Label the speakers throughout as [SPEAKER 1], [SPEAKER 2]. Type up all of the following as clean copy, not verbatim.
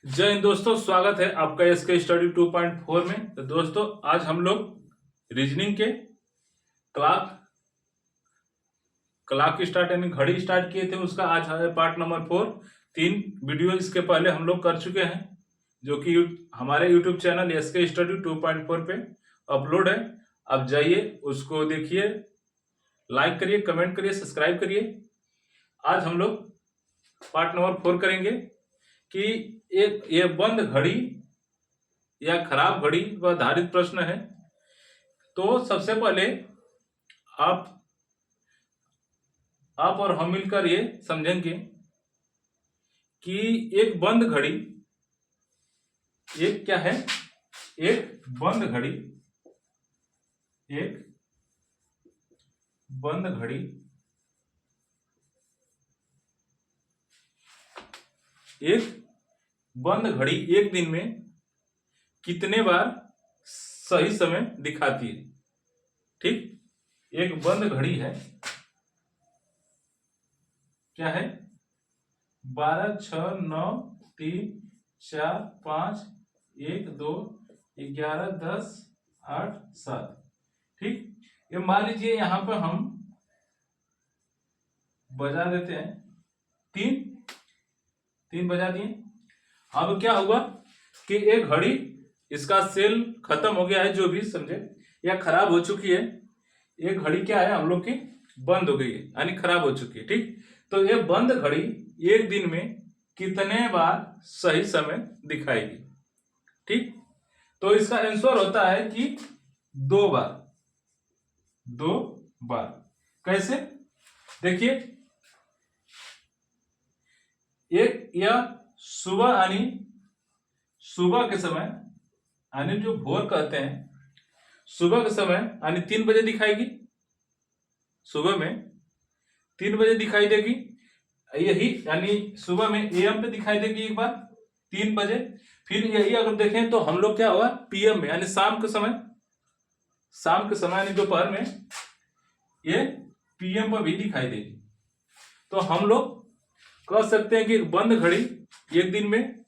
[SPEAKER 1] जय हिंद दोस्तों, स्वागत है आपका एसके स्टडी 2.4 में। तो दोस्तों आज हम लोग रीजनिंग के क्लॉक क्लॉक स्टार्ट यानी घड़ी स्टार्ट किए थे, उसका आज है पार्ट नंबर 4। 3 वीडियो इसके पहले हम लोग कर चुके हैं, जो कि हमारे यूट्यूब चैनल एसके स्टडी 2.4 पे अपलोड है। अब जाइए उसको देखिए, लाइक करिए, कमेंट करिए, सब्सक्राइब करिए। आज हम लोग पार्ट नंबर 4 करेंगे कि एक ये बंद घड़ी या खराब घड़ी पर आधारित प्रश्न है। तो सबसे पहले आप और हम मिलकर ये समझेंगे कि एक बंद घड़ी, एक क्या है, एक बंद घड़ी, एक बंद घड़ी एक बंद घड़ी एक दिन में कितने बार सही समय दिखाती है। ठीक, एक बंद घड़ी है, क्या है, 12, 6, 9, 3, 4, 5, 1, 2, 11, 10, 8, 7। ठीक, ये मान लीजिए यहां पर हम बजा देते हैं, 3 बजा दिए। अब क्या हुआ कि एक घड़ी, इसका सेल खत्म हो गया है, जो भी समझे, या खराब हो चुकी है। एक घड़ी क्या है, हम लोग की बंद हो गई है, यानी खराब हो चुकी है। ठीक, तो ये बंद घड़ी एक दिन में कितने बार सही समय दिखाएगी। ठीक, तो इसका आंसर होता है कि 2 बार। 2 बार कैसे, देखिए, एक यह सुबह यानी सुबह के समय, यानी जो भोर कहते हैं, सुबह के समय यानी 3 बजे दिखाएगी। सुबह में 3 बजे दिखाई देगी, यही यानी सुबह में एएम पे दिखाई देगी एक बार 3 बजे। फिर यही अगर देखें तो हम लोग क्या हुआ, पीएम में यानी शाम के समय, यानी दोपहर में ये पीएम पर भी दिखाई देगी। तो हम लोग कह सकते हैं कि एक बंद घड़ी एक दिन में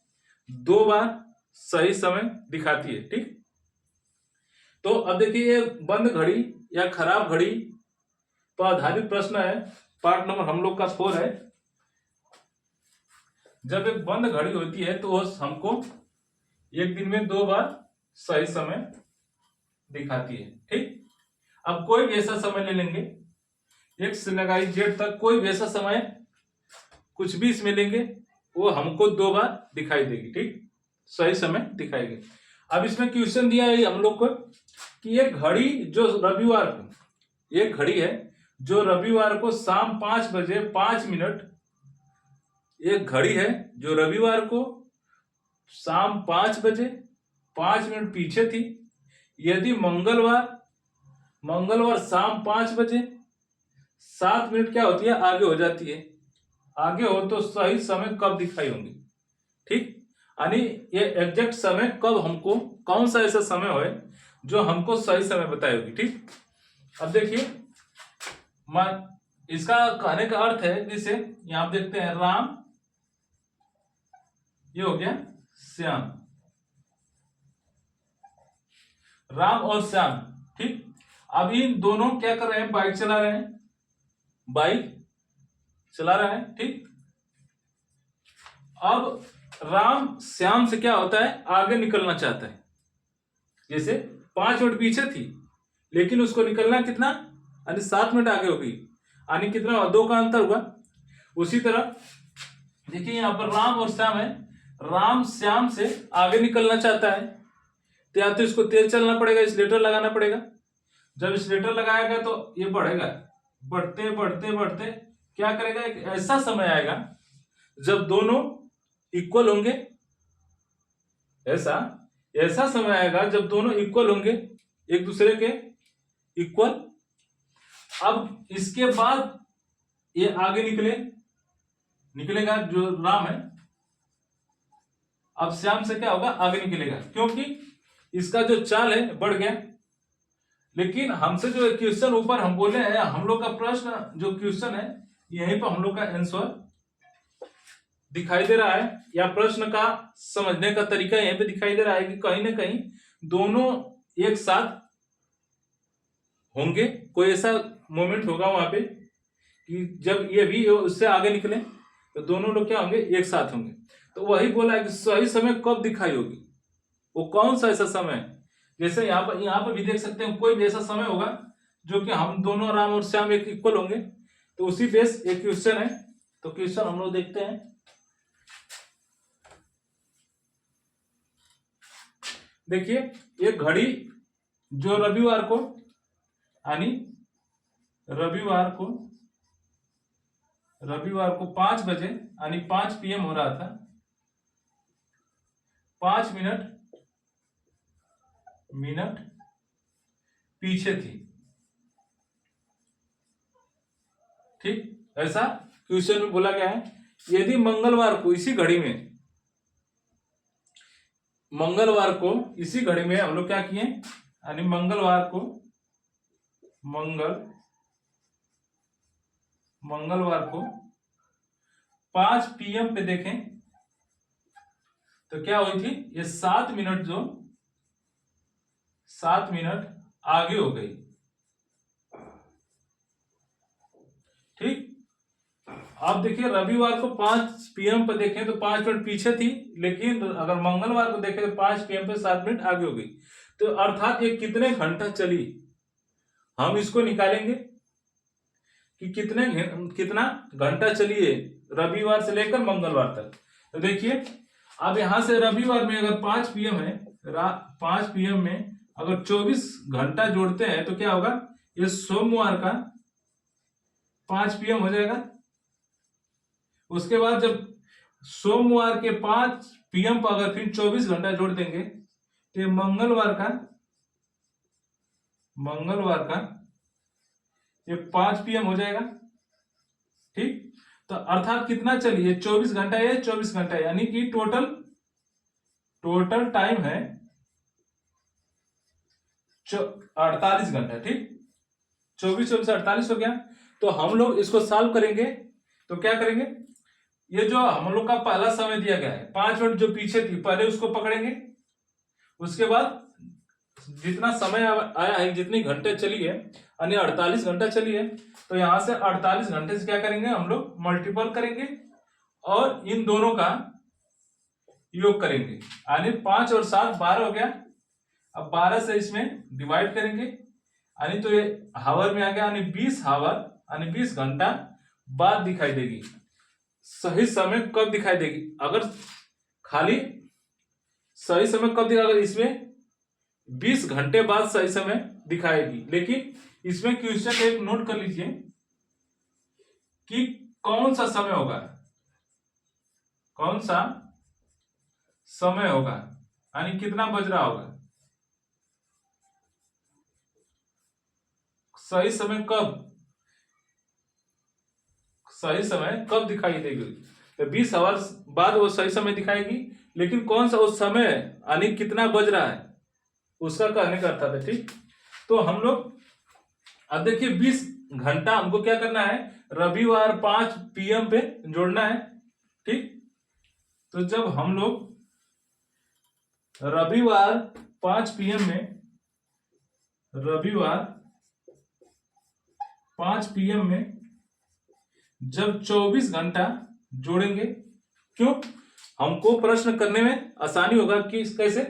[SPEAKER 1] 2 बार सही समय दिखाती है। ठीक, तो अब देखिए, ये बंद घड़ी या खराब घड़ी पर आधारित प्रश्न है, पार्ट नंबर हम लोग का 4 है। जब एक बंद घड़ी होती है तो हमको एक दिन में 2 बार सही समय दिखाती है। ठीक, अब कोई भी ऐसा समय ले लेंगे, X से लगाई Z तक, कोई भी ऐसा समय कुछ भी इसमें लेंगे, वो हमको 2 बार दिखाई देगी। ठीक, सही समय दिखाएगी। अब इसमें क्वेश्चन दिया है हम लोग को कि एक घड़ी जो रविवार को, एक घड़ी है जो रविवार को शाम 5 बजे 5 मिनट, एक घड़ी है जो रविवार को शाम 5 बजे 5 मिनट पीछे थी। यदि मंगलवार शाम 5 बजे 7 मिनट क्या होती है, आगे हो जाती है, आगे हो तो सही समय कब दिखाई होंगी। ठीक, यानी ये एग्जैक्ट समय कब, हमको कौन सा ऐसा समय हो जो हमको सही समय बताई होगी। ठीक, अब देखिए, इसका कहने का अर्थ है, जैसे यहां देखते हैं राम, ये हो गया श्याम, राम और श्याम। ठीक, अब इन दोनों क्या कर रहे हैं, बाइक चला रहे हैं, बाइक चला रहे हैं। ठीक, अब राम श्याम से क्या होता है, आगे निकलना चाहता है। जैसे 5 मिनट पीछे थी, लेकिन उसको निकलना कितना, यानी 7 मिनट आगे हो गई, यानी कितना, 2 का अंतर हुआ। उसी तरह देखिए यहां पर राम और श्याम है, राम श्याम से आगे निकलना चाहता है, तो या तो इसको तेज चलना पड़ेगा, एक्सीलरेटर लगाना पड़ेगा। जब एक्सीलरेटर लगाएगा तो ये बढ़ेगा, बढ़ते बढ़ते बढ़ते क्या करेगा, एक ऐसा समय आएगा जब दोनों इक्वल होंगे। ऐसा समय आएगा जब दोनों इक्वल होंगे, एक दूसरे के इक्वल। अब इसके बाद ये आगे निकलेगा जो राम है, अब श्याम से क्या होगा, आगे निकलेगा, क्योंकि इसका जो चाल है बढ़ गया। लेकिन हमसे जो क्वेश्चन ऊपर हम बोले हैं, हम लोग का प्रश्न जो क्वेश्चन है, यहीं पर हम लोग का आंसर दिखाई दे रहा है, या प्रश्न का समझने का तरीका यहाँ पे दिखाई दे रहा है कि कहीं ना कहीं दोनों एक साथ होंगे। कोई ऐसा मोमेंट होगा वहां पे कि जब ये भी उससे आगे निकले तो दोनों लोग क्या होंगे, एक साथ होंगे। तो वही बोला है कि सही समय कब दिखाई होगी, वो कौन सा ऐसा समय है। जैसे यहाँ पर भी देख सकते हैं, कोई भी ऐसा समय होगा जो कि हम दोनों राम और श्याम एक इक्वल होंगे। तो उसी बेस एक क्वेश्चन है, तो क्वेश्चन हम लोग देखते हैं। देखिए, एक घड़ी जो रविवार को यानी रविवार को 5 बजे यानी 5 PM हो रहा था, 5 मिनट पीछे थी। ठीक, ऐसा क्वेश्चन में बोला गया है। यदि मंगलवार को इसी घड़ी में हम लोग क्या किए, यानी मंगलवार को 5 PM पे देखें तो क्या हुई थी, ये 7 मिनट आगे हो गई। ठीक, अब देखिए रविवार को 5 PM पे देखें तो 5 मिनट पीछे थी, लेकिन अगर मंगलवार को देखें तो 5 PM पे 7 मिनट आगे हो गई। तो अर्थात ये कितने घंटा चली, हम इसको निकालेंगे कि कितना घंटा चली है रविवार से लेकर मंगलवार तक। तो देखिए, अब यहां से रविवार में अगर 5 PM है, 5 PM में अगर 24 घंटा जोड़ते हैं तो क्या होगा, ये सोमवार का 5 PM हो जाएगा। उसके बाद जब सोमवार के 5 PM पर अगर फिर 24 घंटा जोड़ देंगे तो ये मंगलवार का ये 5 PM हो जाएगा। ठीक, तो अर्थात कितना चलिए, 24 घंटा है, 24 घंटा, यानी कि टोटल टाइम है 48 घंटा। ठीक, 24 48 हो गया। तो हम लोग इसको सॉल्व करेंगे तो क्या करेंगे, ये जो हम लोग का पहला समय दिया गया है 5 मिनट जो पीछे थी, पहले उसको पकड़ेंगे। उसके बाद जितना समय आया है, जितनी घंटे चली है, यानी 48 घंटा चली है, तो यहां से 48 घंटे से क्या करेंगे, हम लोग मल्टीपल करेंगे और इन दोनों का योग करेंगे, यानी 5 और 7 12 हो गया। अब 12 से इसमें डिवाइड करेंगे, यानी तो ये हावर में आ गया, यानी 20 हावर, यानी 20 घंटा बाद दिखाई देगी। सही समय कब दिखाई देगी, अगर खाली सही समय कब दिखाई, अगर इसमें 20 घंटे बाद सही समय दिखाएगी। लेकिन इसमें क्वेश्चन एक नोट कर लीजिए कि कौन सा समय होगा, यानी कितना बज रहा होगा, सही समय कब दिखाई देगी। तो 20 आवर्स बाद वो सही समय दिखाएगी, लेकिन कौन सा उस समय यानी कितना बज रहा है उसका कहने का अर्थ था। ठीक, तो हम लोग अब देखिए 20 घंटा हमको क्या करना है, रविवार 5 PM पे जोड़ना है। ठीक, तो जब हम लोग रविवार 5 PM में जब 24 घंटा जोड़ेंगे, क्यों, हमको प्रश्न करने में आसानी होगा कि कैसे,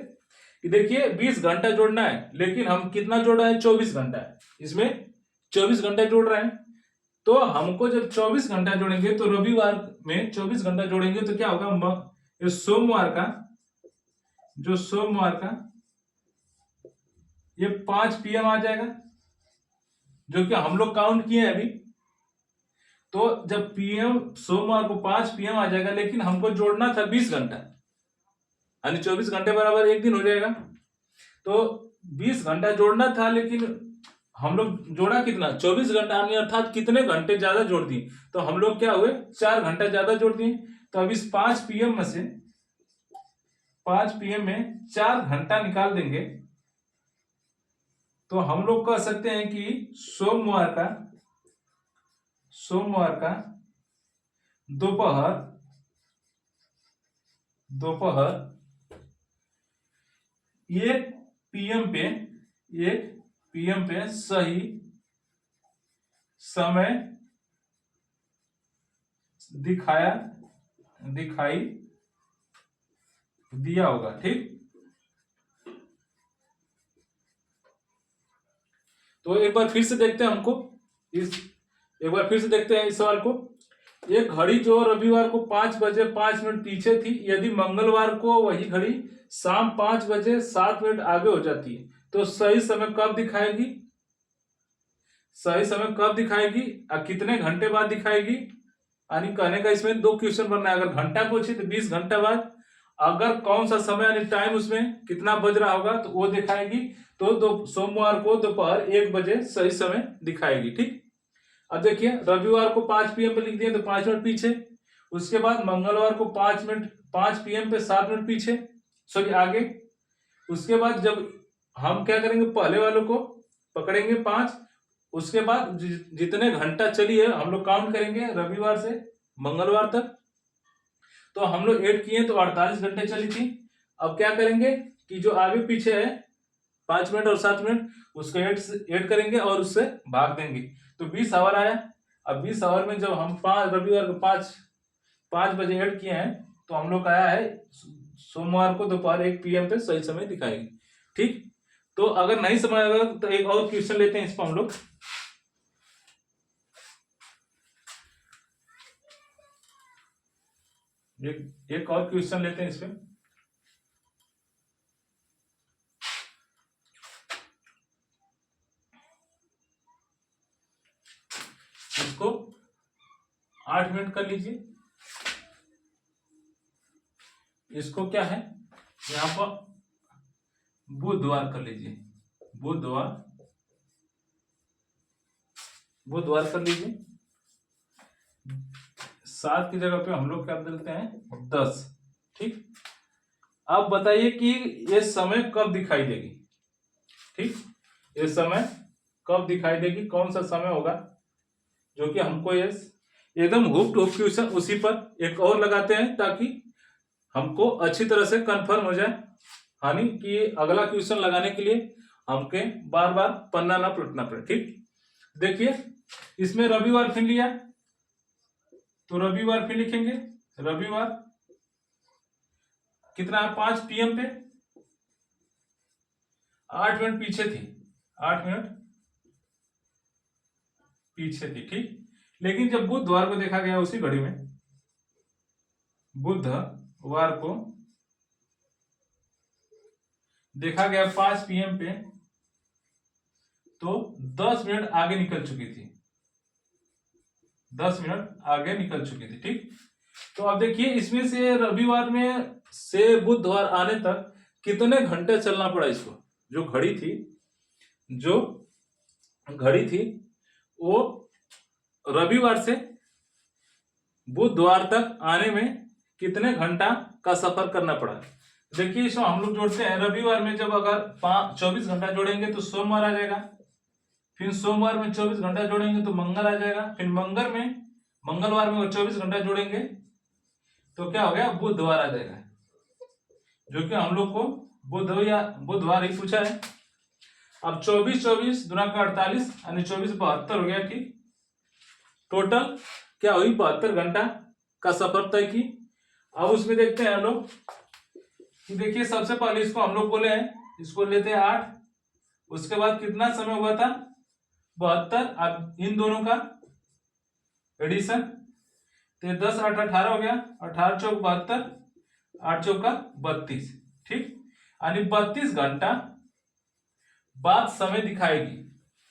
[SPEAKER 1] कि देखिए 20 घंटा जोड़ना है, लेकिन हम कितना जोड़ रहे हैं, 24 घंटा, इसमें 24 घंटा जोड़ रहे हैं। तो हमको जब 24 घंटा जोड़ेंगे तो रविवार में 24 घंटा जोड़ेंगे तो क्या होगा, ये सोमवार का ये 5 PM आ जाएगा, जो कि हम लोग काउंट किए हैं अभी। तो जब सोमवार को 5 PM आ जाएगा, लेकिन हमको जोड़ना था 20 घंटा, यानी 24 घंटे बराबर एक दिन हो जाएगा। तो 20 घंटा जोड़ना था, लेकिन हम लोग जोड़ा कितना, 24 घंटा, यानी अर्थात कितने घंटे ज्यादा जोड़ दिए, तो हम लोग क्या हुए, 4 घंटा ज्यादा जोड़ दिए। तो अब इस 5 PM में से 5 PM में 4 घंटा निकाल देंगे तो हम लोग कह सकते हैं कि सोमवार का दोपहर दोपहर 1 PM पे सही समय दिखाई दिया होगा। ठीक, तो एक बार फिर से देखते हैं एक बार फिर से देखते हैं इस सवाल को। एक घड़ी जो रविवार को 5 बजे 5 मिनट पीछे थी, यदि मंगलवार को वही घड़ी शाम 5 बजे 7 मिनट आगे हो जाती है तो सही समय कब दिखाएगी? सही समय कब दिखाएगी और कितने घंटे बाद दिखाएगी? यानी कहने का इसमें 2 क्वेश्चन बनना है। अगर घंटा पूछे तो 20 घंटा बाद, अगर कौन सा समय यानी टाइम उसमें कितना बज रहा होगा तो वो दिखाएगी। तो सोमवार को दोपहर 1 बजे सही समय दिखाएगी। ठीक, अब देखिए रविवार को 5 PM पे लिख दिया तो 5 मिनट पीछे, उसके बाद मंगलवार को 5 PM पे 7 मिनट पीछे, सॉरी आगे। उसके बाद जब हम क्या करेंगे, पहले वालों को पकड़ेंगे 5, उसके बाद जितने घंटा चली है हम लोग काउंट करेंगे रविवार से मंगलवार तक। तो हम लोग ऐड किए तो 48 घंटे चली थी। अब क्या करेंगे कि जो आगे पीछे है 5 मिनट और 7 मिनट उसको ऐड करेंगे और उससे भाग देंगे तो 20 आवर आया। अब 20 आवर में जब हम रविवार को 5 बजे ऐड किए हैं तो हम लोग आया है सोमवार को दोपहर 1 PM पे सही समय दिखाएगी। ठीक, तो अगर नहीं समझ आएगा तो एक और क्वेश्चन लेते हैं इस पर हम लोग। एक और क्वेश्चन लेते हैं इसमें। इसको 8 मिनट कर लीजिए। इसको क्या है यहां पर बुधवार कर लीजिए, बुधवार कर लीजिए। 7 की जगह पे हम लोग क्या देते हैं 10। ठीक, अब बताइए कि ये समय कब दिखाई देगी। ठीक, ये समय कब दिखाई देगी, कौन सा समय होगा जो कि हमको ये एकदम हुक टू क्वेश्चन उसी पर एक और लगाते हैं ताकि हमको अच्छी तरह से कंफर्म हो जाए, यानी कि अगला क्वेश्चन लगाने के लिए हमके बार बार पन्ना ना पलटना पड़े। ठीक, देखिए इसमें रविवार फिर लिया तो रविवार फिर लिखेंगे। रविवार कितना है 5 PM पे 8 मिनट पीछे थी, 8 मिनट पीछे थी। ठीक, लेकिन जब बुधवार को देखा गया उसी घड़ी में, बुधवार को देखा गया 5 PM पे तो 10 मिनट आगे निकल चुकी थी, 10 मिनट आगे निकल चुकी थी। ठीक, तो अब देखिए इसमें से रविवार में से बुधवार आने तक कितने घंटे चलना पड़ा इसको। जो घड़ी थी वो रविवार से बुधवार तक आने में कितने घंटा का सफर करना पड़ा। देखिए इसमें हम लोग जोड़ते हैं। रविवार में जब अगर 24 घंटा जोड़ेंगे तो सोमवार आ जाएगा, फिर सोमवार में 24 घंटा जोड़ेंगे तो मंगल आ जाएगा, फिर मंगलवार में 24 घंटा जोड़ेंगे तो क्या हो गया बुधवार आ जाएगा, जो कि हम लोग को बुधवार ही पूछा है। अब 24 दूना का 48 यानी 24 72 हो गया। ठीक, टोटल क्या हुई 72 घंटा का सफर तय की। अब उसमें देखते हैं हम लोग कि देखिए सबसे पहले इसको हम लोग बोले हैं, इसको लेते हैं 8, उसके बाद कितना समय हुआ था 72। अब इन दोनों का एडिशन तो 10 8 18 हो गया, 18 चौक 72, 8 चौका 32। ठीक, यानी 32 घंटा बाद समय दिखाएगी,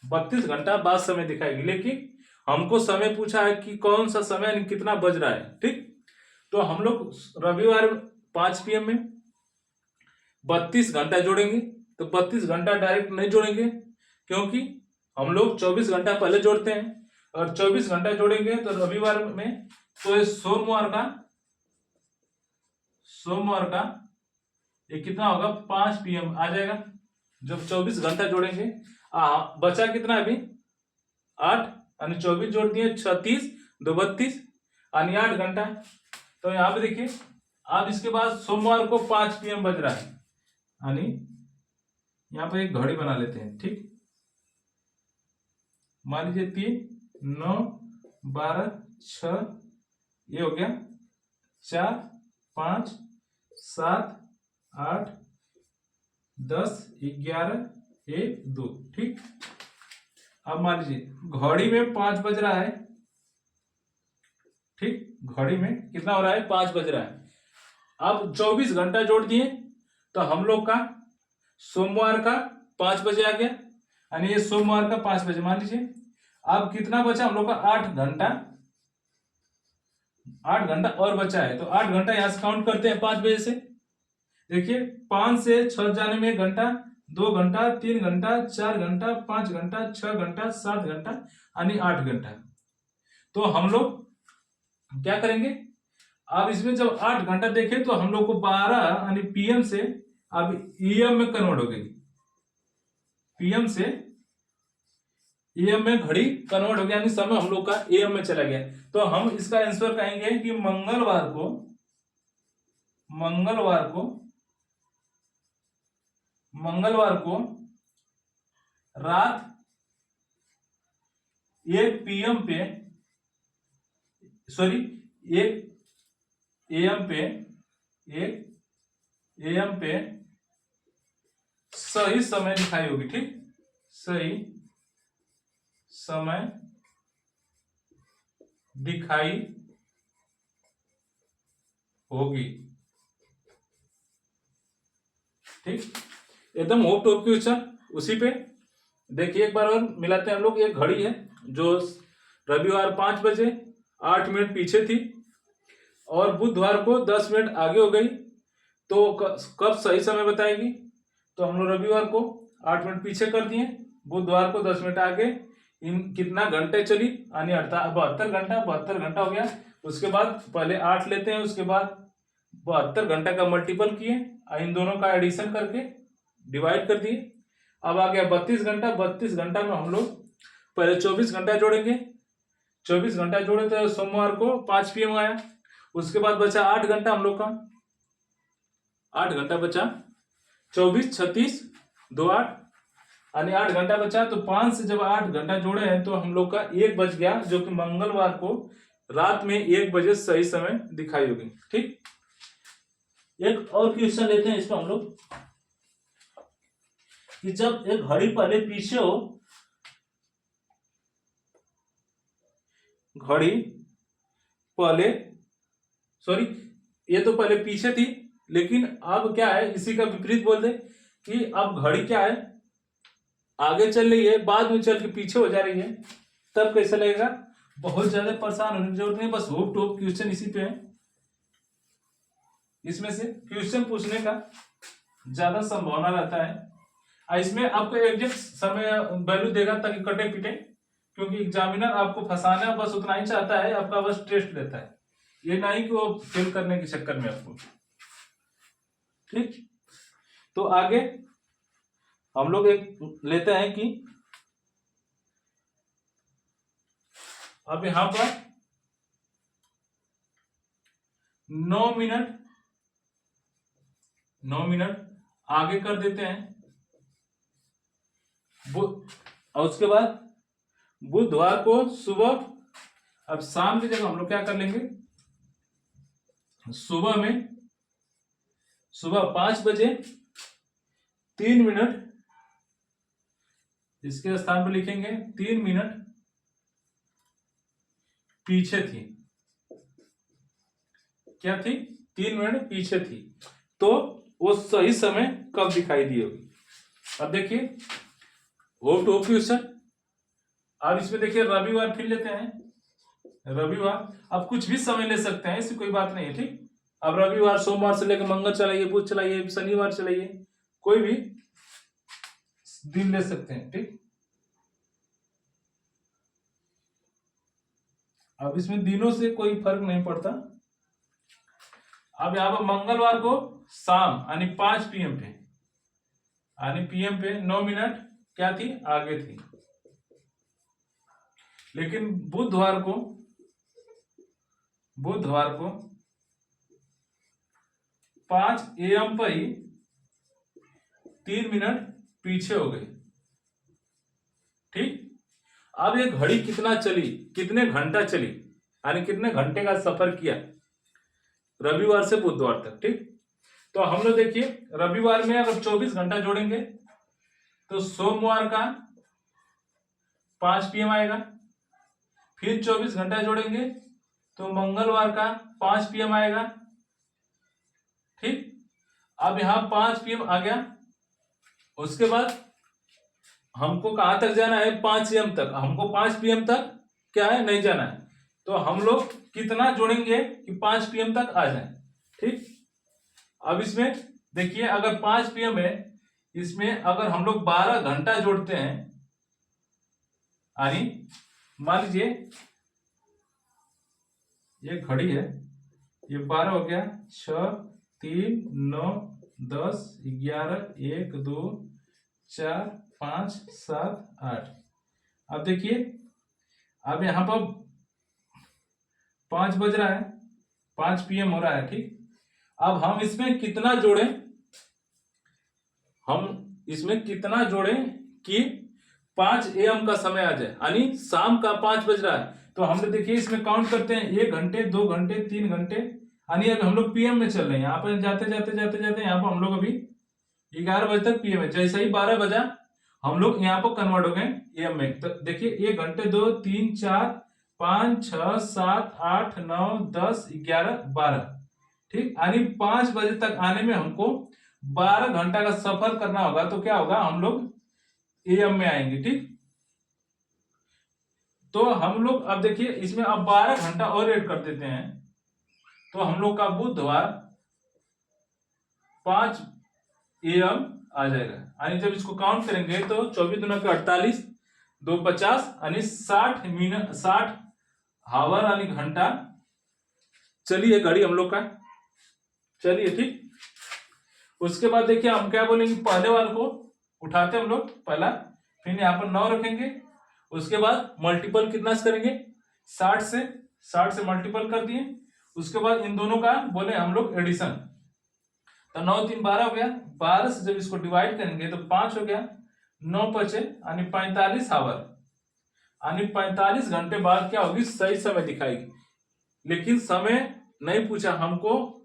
[SPEAKER 1] 32 घंटा बाद समय दिखाएगी। लेकिन हमको समय पूछा है कि कौन सा समय यानी कितना बज रहा है। ठीक, तो हम लोग रविवार 5 PM में 32 घंटा जोड़ेंगे तो 32 घंटा डायरेक्ट नहीं जोड़ेंगे क्योंकि हम लोग 24 घंटा पहले जोड़ते हैं और 24 घंटा जोड़ेंगे तो रविवार में तो ये सोमवार का ये कितना होगा 5 PM आ जाएगा। जब 24 घंटा जोड़ेंगे बचा कितना अभी 8 यानी 24 जोड़ दिए 36 2 32 यानी 8 घंटा। तो यहाँ पे देखिए अब इसके बाद सोमवार को 5 PM बज रहा है, यानी यहाँ पर एक घड़ी बना लेते हैं, ठीक। मान लीजिए 3, 9, 12, 6, ये हो गया 4, 5, 7, 8, 10, 11, 1, 2, ठीक। अब मान लीजिए घड़ी में 5 बज रहा है, ठीक। घड़ी में कितना हो रहा है? 5 बज रहा है। अब 24 घंटा जोड़ दिए तो हम लोग का सोमवार का 5 बजे आ गया, यानी ये सोमवार का 5 बजे मान लीजिए। अब कितना बचा हम लोग का? 8 घंटा, 8 घंटा और बचा है, तो 8 घंटा यहां से काउंट करते हैं 5 बजे से। देखिए 5 से 6 जाने में 1 घंटा, 2 घंटा, 3 घंटा, 4 घंटा, 5 घंटा, 6 घंटा, 7 घंटा, यानी 8 घंटा। तो हम लोग क्या करेंगे? अब इसमें जब 8 घंटा देखें तो हम लोग को 12 यानी PM से अब AM में कन्वर्ट हो गई, PM से AM में घड़ी कन्वर्ट हो गया, यानी समय हम लोग का AM में चला गया। तो हम इसका आंसर कहेंगे कि मंगलवार को रात 1 PM पे, सॉरी 1 AM पे, 1 AM पे सही समय दिखाई होगी, ठीक। सही समय दिखाई होगी, ठीक। एकदम होप टॉप क्वेश्चन उसी पे। देखिए एक बार और मिलाते हैं हम लोग। एक घड़ी है जो रविवार 5 बजे 8 मिनट पीछे थी और बुधवार को 10 मिनट आगे हो गई, तो कब सही समय बताएगी? तो हम लोग रविवार को 8 मिनट पीछे कर दिए, बुधवार को 10 मिनट आगे, इन कितना घंटे चली? यानी 72 घंटा, 72 घंटा हो गया। उसके बाद पहले 8 लेते हैं, उसके बाद 72 घंटा का मल्टीपल किए, इन दोनों का एडिशन करके डिवाइड कर दिए। अब आ गया 32 घंटा। 32 घंटा में हम लोग पहले 24 घंटा जोड़ेंगे, 24 घंटा जोड़े तो सोमवार को 5 PM आया। उसके बाद बचा 8 घंटा हम लोग का, 8 घंटा बचा, 24, 36, 2, 8, यानी 8 घंटा बचा। तो 5 से जब 8 घंटा जोड़े हैं तो हम लोग का 1 बज गया, जो कि मंगलवार को रात में 1 बजे सही समय दिखाई होगी, ठीक। एक और क्वेश्चन लेते हैं इसमें हम लोग कि जब एक घड़ी पहले पीछे हो, घड़ी पहले, सॉरी ये तो पहले पीछे थी, लेकिन अब क्या है, इसी का विपरीत बोल दे कि अब घड़ी क्या है, आगे चल रही है, बाद में चल के पीछे हो जा रही है, तब कैसे लगेगा? बहुत ज्यादा परेशान होने की जरूरत नहीं, बस होप टॉप क्वेश्चन इसी पे है। इसमें से क्वेश्चन पूछने का ज्यादा संभावना रहता है। इसमें आपको एग्जैक्ट समय वैल्यू देगा ताकि कटे पिटे, क्योंकि एग्जामिनर आपको फंसाना बस उतना ही चाहता है, आपका बस टेस्ट लेता है, ये नहीं कि वो फेल करने के चक्कर में आपको, ठीक। तो आगे हम लोग एक लेते हैं कि अब यहां पर 9 मिनट आगे कर देते हैं, और उसके बाद बुधवार को सुबह, अब शाम की जगह हम लोग क्या कर लेंगे, सुबह 5 बजे 3 मिनट, इसके स्थान पर लिखेंगे 3 मिनट पीछे थी। क्या थी? 3 मिनट पीछे थी, तो वो सही समय कब दिखाई दी होगी? अब देखिए होप टू क्वेश्चन। अब इसमें देखिए रविवार फिर लेते हैं, रविवार, अब कुछ भी समय ले सकते हैं, ऐसी कोई बात नहीं है, ठीक। अब रविवार, सोमवार से लेकर मंगल चलाइए, बुध चलाइए, शनिवार चलाइए, कोई भी दिन ले सकते हैं, ठीक। अब इसमें दिनों से कोई फर्क नहीं पड़ता। अब यहां पर मंगलवार को शाम यानी 5 PM पे, यानी PM पे 9 मिनट क्या थी? आगे थी। लेकिन बुधवार को 5 AM पर ही 3 मिनट पीछे हो गई। ठीक, अब ये घड़ी कितना चली, कितने घंटा चली, यानी कितने घंटे का सफर किया रविवार से बुधवार तक। ठीक, तो हम लोग देखिए रविवार में अगर 24 घंटा जोड़ेंगे तो सोमवार का 5 PM आएगा, फिर 24 घंटा जोड़ेंगे तो मंगलवार का 5 PM आएगा। ठीक, अब यहां 5 PM आ गया। उसके बाद हमको कहां तक जाना है, 5 AM तक। हमको 5 PM तक क्या है, नहीं जाना है। तो हम लोग कितना जोड़ेंगे कि 5 PM तक आ जाए। ठीक, अब इसमें देखिए अगर 5 PM है, इसमें अगर हम लोग 12 घंटा जोड़ते हैं, यानी मान लीजिए ये घड़ी है, ये 12 हो गया, 6 3 9 10 11 1 2 4 5 7 8। अब देखिए अब यहां पर 5 बज रहा है, 5 PM हो रहा है। ठीक, अब हम इसमें कितना जोड़ें, हम इसमें कितना जोड़ें कि 5 AM का समय आ जाए, यानी शाम का 5 बज रहा है। तो हम लोग देखिए इसमें काउंट करते हैं, 1 घंटे 2 घंटे 3 घंटे, यानी अभी हम लोग PM में चल रहे हैं। यहाँ पर जाते जाते जाते जाते यहाँ पर हम लोग अभी 11 बजे तक PM है। जैसे ही 12 बजा हम लोग यहाँ पर कन्वर्ट हो गए AM में। तो देखिए 1 घंटे 2 3 4 5 6 7 8 9 10 11 12। ठीक, यानी 5 बजे तक आने में हमको 12 घंटा का सफर करना होगा। तो क्या होगा, हम लोग AM में आएंगे। ठीक, तो हम लोग अब देखिए इसमें अब 12 घंटा और ऐड कर देते हैं, तो हम लोग का बुधवार 5 AM आ जाएगा। यानी जब इसको काउंट करेंगे तो 24 दूना के 48 2 50, यानी 60 मिनट 60 हावर यानी घंटा चलिए घड़ी हम लोग का। चलिए ठीक, उसके बाद देखिए हम क्या बोलेंगे, पहले वाले को उठाते हम लोग पहला, फिर यहाँ पर 9 रखेंगे। उसके बाद मल्टीपल कितना से करेंगे, 60 से मल्टीपल कर दिए। उसके बाद इन दोनों का बोले हम लोग एडिशन, तो 9 3 12 हो गया। 12 से जब इसको डिवाइड करेंगे तो 5 हो गया, 9 बचे यानी 45 आवर, यानी 45 घंटे बाद क्या होगी, सही समय दिखाएगी। लेकिन समय नहीं पूछा हमको,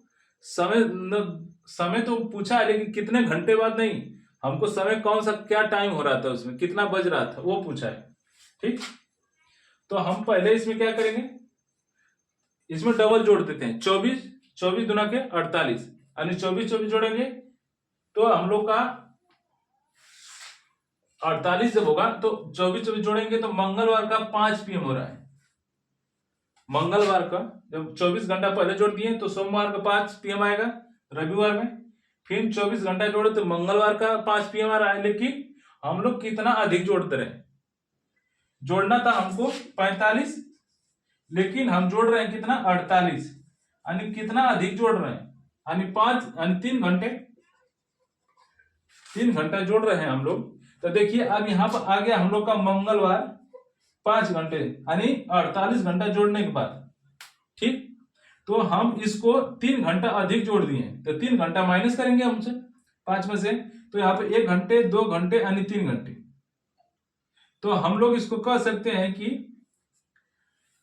[SPEAKER 1] समय तो पूछा है लेकिन कितने घंटे बाद नहीं, हमको समय कौन सा क्या टाइम हो रहा था, उसमें कितना बज रहा था वो पूछा है। ठीक, तो हम पहले इसमें क्या करेंगे, इसमें डबल जोड़ देते हैं। 24 दूना के 48, यानी 24 जोड़ेंगे तो हम लोग का 48 जब होगा तो 24 जोड़ेंगे तो मंगलवार का 5 PM हो रहा है। मंगलवार का जब 24 घंटा पहले जोड़ दिए तो सोमवार का 5 PM आएगा रविवार में, फिर 24 घंटा जोड़े तो मंगलवार का 5 PM आ रहा है। लेकिन हम लोग कितना अधिक जोड़ते रहे, जोड़ना था हमको 45, लेकिन हम जोड़ रहे हैं कितना, 48, यानी कितना अधिक जोड़ रहे हैं, यानी 5 यानी 3 घंटा जोड़ रहे हैं हम लोग। तो देखिए अब यहाँ पर आ गया हम लोग का मंगलवार 5 घंटे, यानी 48 घंटा जोड़ने के बाद। ठीक, तो हम इसको 3 घंटा अधिक जोड़ दिए, तो 3 घंटा माइनस करेंगे हमसे 5 में से, तो यहाँ पे 1 घंटे 2 घंटे यानी 3 घंटे। तो हम लोग इसको कह सकते हैं कि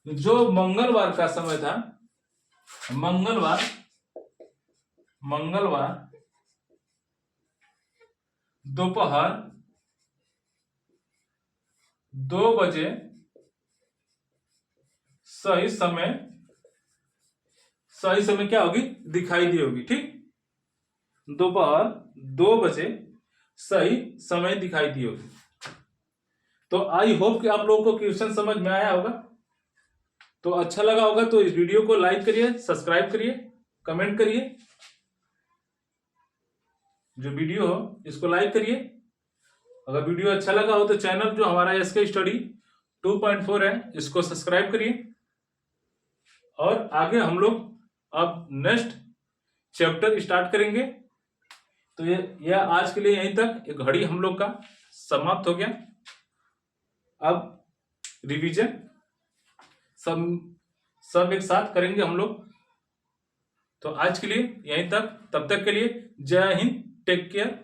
[SPEAKER 1] जो मंगलवार का समय था, मंगलवार दोपहर 2 बजे सही समय क्या होगी, दिखाई दी होगी। ठीक, दोपहर 2 बजे सही समय दिखाई दी होगी। तो आई होप कि आप लोगों को क्वेश्चन समझ में आया होगा। तो अच्छा लगा होगा तो इस वीडियो को लाइक करिए, सब्सक्राइब करिए, कमेंट करिए। जो वीडियो हो इसको लाइक करिए। अगर वीडियो अच्छा लगा हो तो चैनल जो हमारा एसके स्टडी 2.4 है इसको सब्सक्राइब करिए। और आगे हम लोग अब नेक्स्ट चैप्टर स्टार्ट करेंगे। तो ये आज के लिए यहीं तक, ये घड़ी हम लोग का समाप्त हो गया। अब रिवीजन सब एक साथ करेंगे हम लोग। तो आज के लिए यहीं तक, तब तक के लिए जय हिंद, टेक केयर।